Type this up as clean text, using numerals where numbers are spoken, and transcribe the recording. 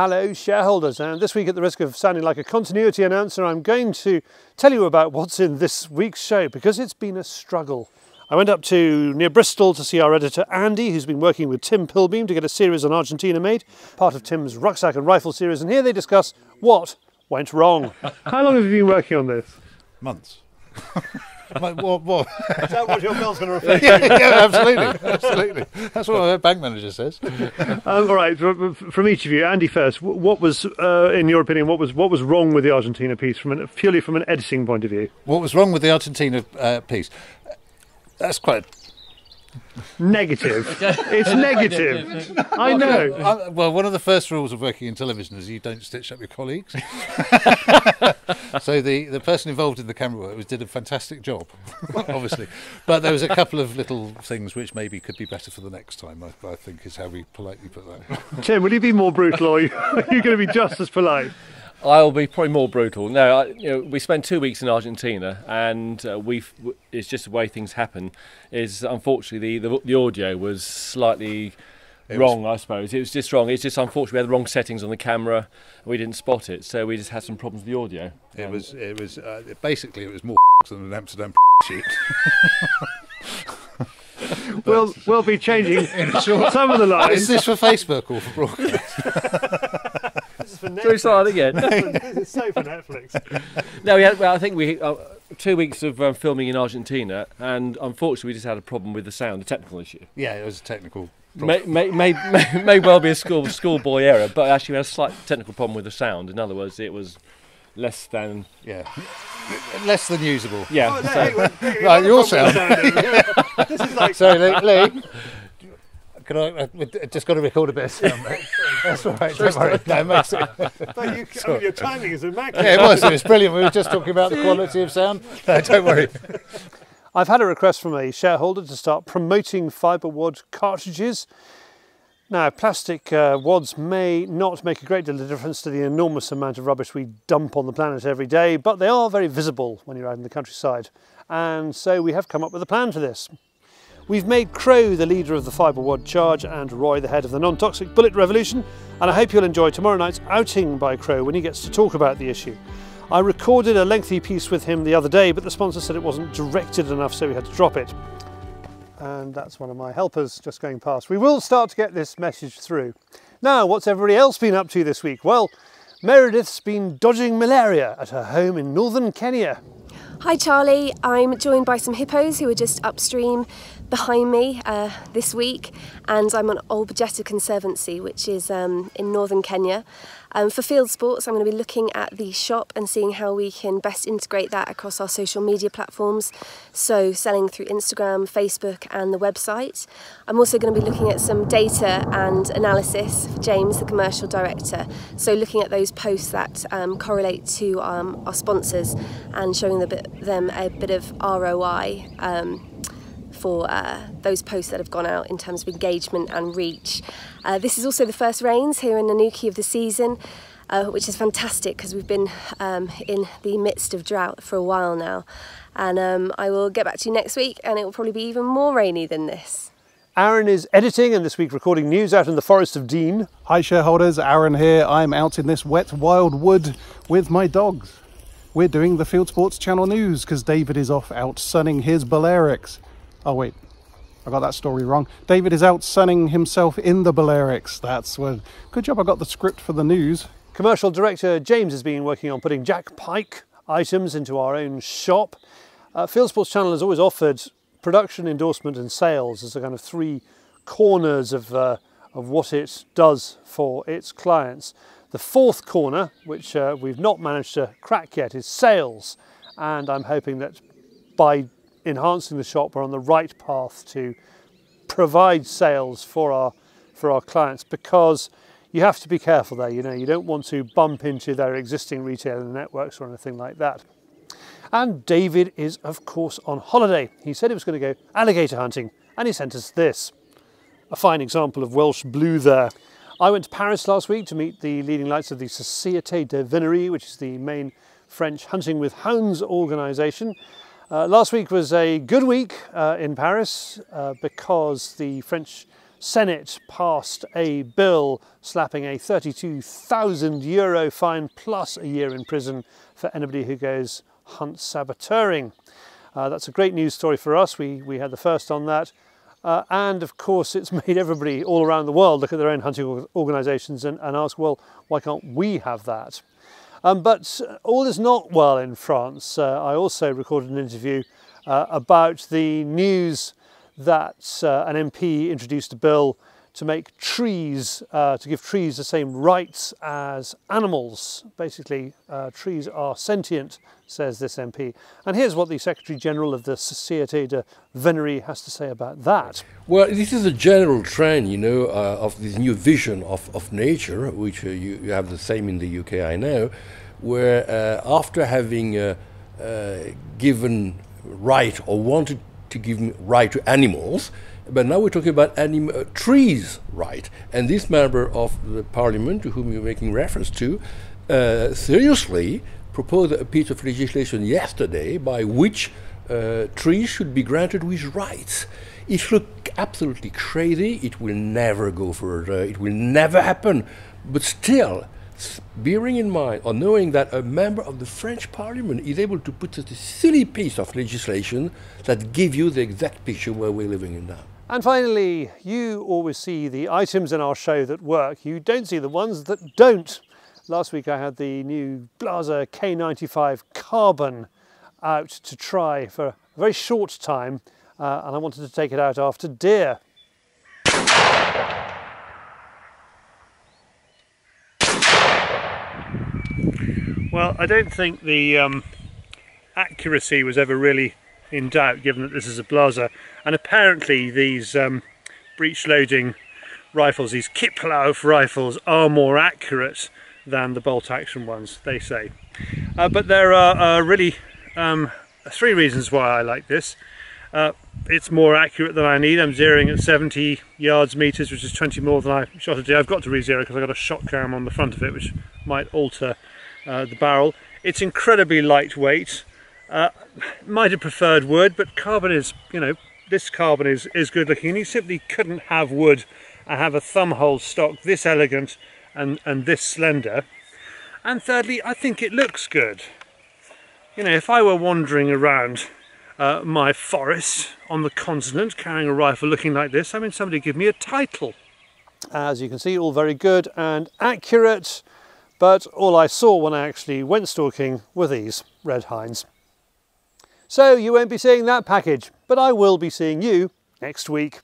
Hello shareholders, and this week, at the risk of sounding like a continuity announcer, I'm going to tell you about what's in this week's show, because it's been a struggle. I went up to near Bristol to see our editor Andy, who's been working with Tim Pilbeam to get a series on Argentina made, part of Tim's Rucksack and Rifle series, and here they discuss what went wrong. How long have you been working on this? Months. What? Is that what your bill's going to reflect? Yeah, absolutely. That's what my bank manager says. All right, from each of you, Andy first. What was, in your opinion, what was wrong with the Argentina piece purely from an editing point of view? What was wrong with the Argentina piece? That's quite negative. It's negative. I know. Well, one of the first rules of working in television is you don't stitch up your colleagues. So the person involved in the camera work did a fantastic job, obviously. But there was a couple of little things which maybe could be better for the next time, I think is how we politely put that. Tim, will you be more brutal, or are you going to be just as polite? I'll be probably more brutal. No, we spent 2 weeks in Argentina, and it's just the way things happen. Is unfortunately the audio was slightly wrong. I suppose it was just wrong. It's just unfortunately we had the wrong settings on the camera, and we didn't spot it, so we just had some problems with the audio. It was basically it was more than an Amsterdam shoot. We'll be changing some of the lines. Is this for Facebook or for broadcast? Shall we start again? It's so for Netflix. No, I think we 2 weeks of filming in Argentina, and unfortunately we just had a problem with the sound, a technical issue. Yeah, it was a technical problem. May well be a schoolboy error, but actually we had a slight technical problem with the sound. In other words, it was less than usable. Yeah. Right, your sound. This is like. Sorry, Lee. Can I just got to record a bit of sound, mate. That's all right. Don't worry. No, mate. But your timing is immaculate. Yeah, it was brilliant. We were just talking about the quality of sound. No, don't worry. I've had a request from a shareholder to start promoting fibre wad cartridges. Now, plastic wads may not make a great deal of difference to the enormous amount of rubbish we dump on the planet every day, but they are very visible when you're out in the countryside. And so we have come up with a plan for this. We've made Crow the leader of the fibre wad charge and Roy the head of the non-toxic bullet revolution, and I hope you'll enjoy tomorrow night's outing by Crow when he gets to talk about the issue. I recorded a lengthy piece with him the other day, but the sponsor said it wasn't directed enough, so we had to drop it. And that's one of my helpers just going past. We will start to get this message through. Now, what's everybody else been up to this week? Well, Meredith's been dodging malaria at her home in northern Kenya. Hi Charlie, I'm joined by some hippos who are just upstream behind me this week, and I'm on Old Bajeta Conservancy, which is in northern Kenya. For Fieldsports, I'm going to be looking at the shop and seeing how we can best integrate that across our social media platforms, so selling through Instagram, Facebook and the website. I'm also going to be looking at some data and analysis for James, the commercial director, so looking at those posts that correlate to our sponsors and showing them a bit of ROI for those posts that have gone out in terms of engagement and reach. This is also the first rains here in Nanuki of the season, which is fantastic because we've been in the midst of drought for a while now. And I will get back to you next week, and it will probably be even more rainy than this. Aaron is editing and this week recording news out in the Forest of Dean. Hi shareholders, Aaron here. I'm out in this wet wild wood with my dogs. We're doing the Fieldsports Channel News because David is off out sunning his Balearics. Oh wait, I got that story wrong. David is out sunning himself in the Balearics. That's what. Good job I got the script for the news. Commercial director James has been working on putting Jack Pike items into our own shop. Fieldsports Channel has always offered production, endorsement and sales as the kind of three corners of what it does for its clients. The fourth corner, which we've not managed to crack yet, is sales, and I'm hoping that by enhancing the shop we're on the right path to provide sales for our clients, because you have to be careful there. You don't want to bump into their existing retailer networks or anything like that. And David is of course on holiday. He said he was going to go alligator hunting, and he sent us this, a fine example of Welsh blue there. I went to Paris last week to meet the leading lights of the Société de Venerie, which is the main French hunting with hounds organisation. Last week was a good week in Paris because the French Senate passed a bill slapping a €32,000 fine plus a year in prison for anybody who goes hunt saboteuring. That's a great news story for us. We had the first on that. And of course, it's made everybody all around the world look at their own hunting organisations and ask, well, why can't we have that? But all is not well in France. I also recorded an interview about the news that an MP introduced a bill to make trees, to give trees the same rights as animals. Basically, trees are sentient, says this MP. And here's what the Secretary-General of the Société de Vénerie has to say about that. Well, this is a general trend, you know, of this new vision of nature, which you have the same in the UK, I know, where after having given right or wanted to give right to animals, but now we're talking about trees' right. And this member of the parliament, to whom you're making reference to, seriously proposed a piece of legislation yesterday by which trees should be granted with rights. It looks absolutely crazy. It will never go further. It will never happen. But still, bearing in mind or knowing that a member of the French Parliament is able to put such a silly piece of legislation that gives you the exact picture where we're living in now. And finally, you always see the items in our show that work. You don't see the ones that don't. Last week I had the new Blaser K95 Carbon out to try for a very short time, and I wanted to take it out after deer. Well, I don't think the accuracy was ever really in doubt, given that this is a Blaser, and apparently these breech loading rifles, these Kiplauf rifles, are more accurate than the bolt action ones, they say. But there are really three reasons why I like this. It's more accurate than I need. I'm zeroing at 70 yards meters, which is 20 more than I shot a deer. I've got to re-zero because I've got a shot cam on the front of it, which might alter the barrel. It's incredibly lightweight. Might have preferred wood, but carbon is, you know, this carbon is good looking, and you simply couldn't have wood and have a thumbhole stock this elegant and this slender. And thirdly, I think it looks good. You know, if I were wandering around my forest on the continent carrying a rifle looking like this, I mean, somebody give me a title. As you can see, all very good and accurate, but all I saw when I actually went stalking were these red hinds. So you won't be seeing that package, but I will be seeing you next week.